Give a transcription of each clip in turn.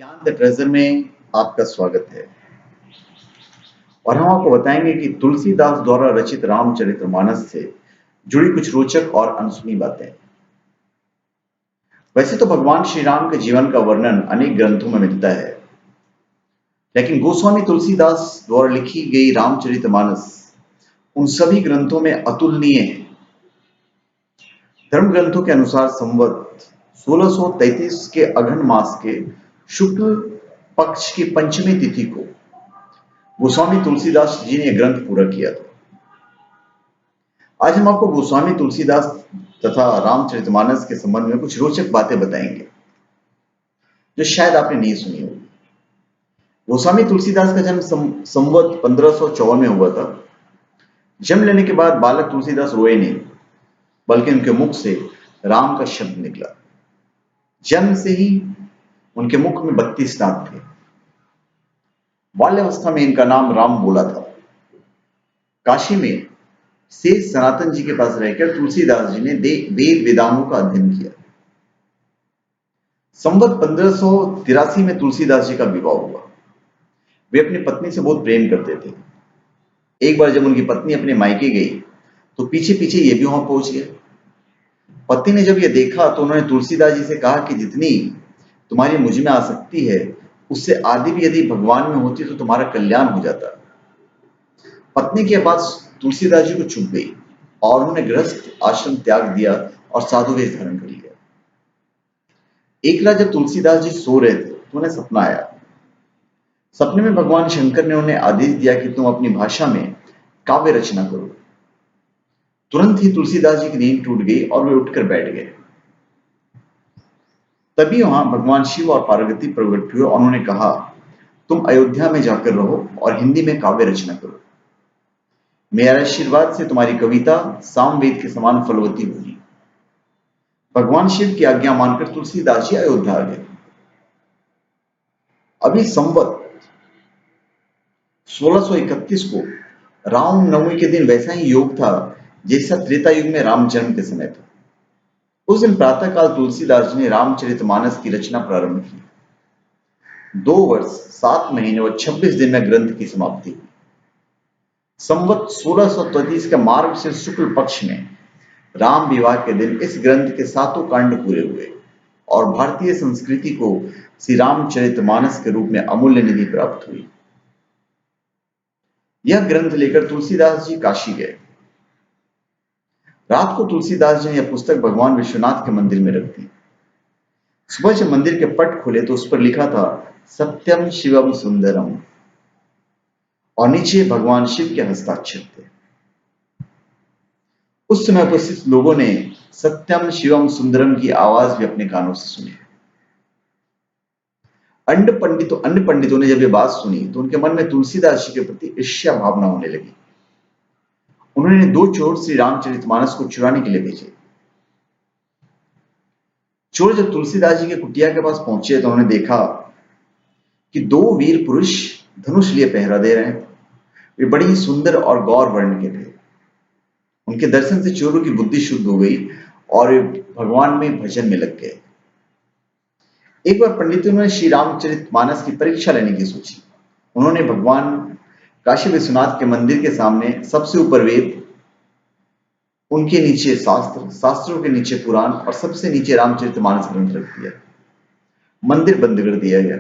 ज्ञान the treasure में आपका स्वागत है। और हम आपको बताएंगे कि तुलसीदास द्वारा रचित रामचरितमानस से जुड़ी कुछ रोचक और अनसुनी बातें। वैसे तो भगवान श्री राम के जीवन का वर्णन अनेक ग्रंथों में मिलता है, लेकिन गोस्वामी तुलसीदास द्वारा लिखी गई रामचरितमानस उन सभी ग्रंथों में अतुलनीय है। धर्म ग्रंथों के अनुसार संवत 1633 के अघन मास के शुक्ल पक्ष की पंचमी तिथि को गोस्वामी तुलसीदास जी ने ग्रंथ पूरा किया था। आज हम आपको गोस्वामी तुलसीदास तथा रामचरितमानस के संबंध में कुछ रोचक बातें बताएंगे जो शायद आपने नहीं सुनी होगी। गोस्वामी तुलसीदास का जन्म संवत 1554 में हुआ था। जन्म लेने के बाद बालक तुलसीदास रोए नहीं, बल्कि उनके मुख से राम का शब्द निकला। जन्म से ही उनके मुख में 32 दांत थे। बाल्यावस्था में इनका नाम राम बोला था। काशी में शेष सनातन जी के पास रहकर तुलसीदास जी ने वेद वेदांगों का अध्ययन किया। संवत 1583 में तुलसीदास जी का विवाह हुआ। वे अपनी पत्नी से बहुत प्रेम करते थे। एक बार जब उनकी पत्नी अपने मायके गई तो पीछे पीछे ये भी वहां पहुंच गए। पति ने जब यह देखा तो उन्होंने तुलसीदास जी से कहा कि जितनी तुम्हारी मुझ में आसक्ति है, उससे आदि भी यदि भगवान में होती तो तुम्हारा कल्याण हो जाता। पत्नी की बात तुलसीदास जी को चुभ गई और उन्होंने गृहस्थ आश्रम त्याग दिया और साधु वेश धारण कर लिया। एक रात जब तुलसीदास जी सो रहे थे तो उन्हें सपना आया। सपने में भगवान शंकर ने उन्हें आदेश दिया कि तुम अपनी भाषा में काव्य रचना करो। तुरंत ही तुलसीदास जी की नींद टूट गई और वे उठकर बैठ गए। तभी वहां भगवान शिव और पार्वती प्रकट हुए और उन्होंने कहा, तुम अयोध्या में जाकर रहो और हिंदी में काव्य रचना करो। मेरे आशीर्वाद से तुम्हारी कविता सामवेद के समान फलवती होगी। भगवान शिव की आज्ञा मानकर तुलसीदास जी अयोध्या आ गए। अभी संवत 1631 को राम नवमी के दिन वैसा ही योग था जैसा त्रेता युग में राम जन्म के समय था। उस दिन प्रातःकाल तुलसीदास जी ने रामचरितमानस की रचना प्रारंभ की। 2 वर्ष 7 महीने और 26 दिन में ग्रंथ की समाप्ति हुई। संवत 1633 के मार्गशीर्ष शुक्ल पक्ष में राम विवाह के दिन इस ग्रंथ के 7 कांड पूरे हुए और भारतीय संस्कृति को श्री रामचरितमानस के रूप में अमूल्य निधि प्राप्त हुई। यह ग्रंथ लेकर तुलसीदास जी काशी गए। रात को तुलसीदास जी ने यह पुस्तक भगवान विश्वनाथ के मंदिर में रख दी। सुबह जब मंदिर के पट खुले तो उस पर लिखा था, सत्यम शिवम सुंदरम, और नीचे भगवान शिव के हस्ताक्षर थे। उस समय उपस्थित लोगों ने सत्यम शिवम सुंदरम की आवाज भी अपने कानों से सुनी। अन्य पंडितों ने जब ये बात सुनी तो उनके मन में तुलसीदास जी के प्रति ईर्ष्या भावना होने लगी। उन्होंने 2 चोर श्री रामचरितमानस को चुराने के लिए भेजे। चोर जब तुलसीदास जी के कुटिया के पास पहुंचे तो उन्होंने देखा कि 2 वीर पुरुष धनुष लिए पहरा दे रहे हैं। वे बड़ी ही सुंदर और गौर वर्ण के थे। उनके दर्शन से चोरों की बुद्धि शुद्ध हो गई और वे भगवान में भजन में लग गए। एक बार पंडितों ने श्री रामचरितमानस की परीक्षा लेने की सोची। उन्होंने भगवान काशी विश्वनाथ के मंदिर के सामने सबसे ऊपर वेद, उनके नीचे शास्त्र, शास्त्रों के नीचे पुराण और सबसे नीचे रामचरितमानस ग्रंथ रख दिया। मंदिर बंद कर दिया गया।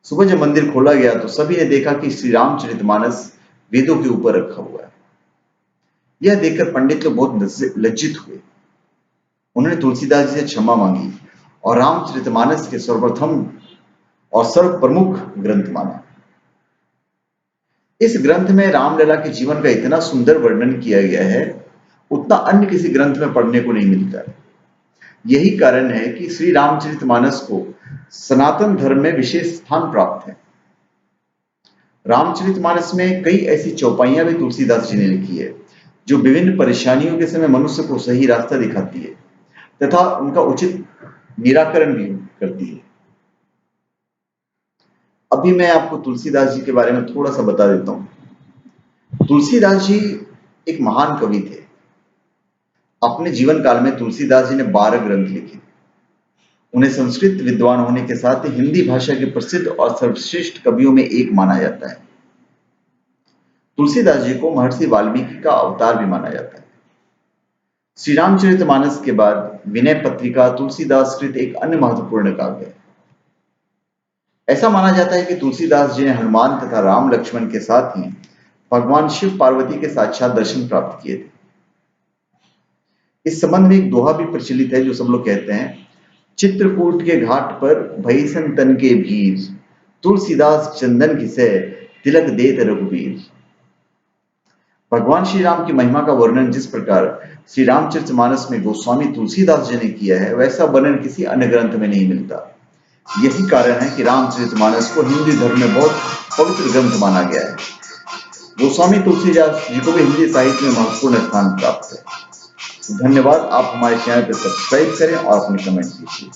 सुबह जब मंदिर खोला गया तो सभी ने देखा कि श्री रामचरितमानस वेदों के ऊपर रखा हुआ है। यह देखकर पंडित लोग बहुत लज्जित हुए। उन्होंने तुलसीदास जी से क्षमा मांगी और रामचरितमानस के सर्वप्रथम और सर्व प्रमुख ग्रंथ माना। इस ग्रंथ में रामलला के जीवन का इतना सुंदर वर्णन किया गया है, उतना अन्य किसी ग्रंथ में पढ़ने को नहीं मिलता है। यही कारण है कि श्री रामचरितमानस को सनातन धर्म में विशेष स्थान प्राप्त है। रामचरितमानस में कई ऐसी चौपाइयां भी तुलसीदास जी ने लिखी है जो विभिन्न परेशानियों के समय मनुष्य को सही रास्ता दिखाती है तथा उनका उचित निराकरण भी करती है। अभी मैं आपको तुलसीदास जी के बारे में थोड़ा सा बता देता हूं। तुलसीदास जी एक महान कवि थे। अपने जीवन काल में तुलसीदास जी ने 12 ग्रंथ लिखे। उन्हें संस्कृत विद्वान होने के साथ ही हिंदी भाषा के प्रसिद्ध और सर्वश्रेष्ठ कवियों में एक माना जाता है। तुलसीदास जी को महर्षि वाल्मीकि का अवतार भी माना जाता है। श्री रामचरितमानस के बाद विनय पत्रिका तुलसीदास कृत एक अन्य महत्वपूर्ण काव्य है। ऐसा माना जाता है कि तुलसीदास जी ने हनुमान तथा राम लक्ष्मण के साथ ही भगवान शिव पार्वती के साक्षात दर्शन प्राप्त किए थे। इस संबंध में एक दोहा भी प्रचलित है जो सब लोग कहते हैं, चित्रकूट के घाट पर भईसन तन के भीर, तुलसीदास चंदन घिसे तिलक देत रघुवीर। भगवान श्री राम की महिमा का वर्णन जिस प्रकार श्री रामचरितमानस में गोस्वामी तुलसीदास जी ने किया है, वैसा वर्णन किसी अन्य ग्रंथ में नहीं मिलता। यही कारण है कि रामचरितमानस को हिंदी धर्म में बहुत पवित्र ग्रंथ माना गया है। गोस्वामी तुलसीदास जी को भी हिंदी साहित्य में महत्वपूर्ण स्थान प्राप्त है। धन्यवाद। आप हमारे चैनल पर सब्सक्राइब करें और अपने कमेंट कीजिए।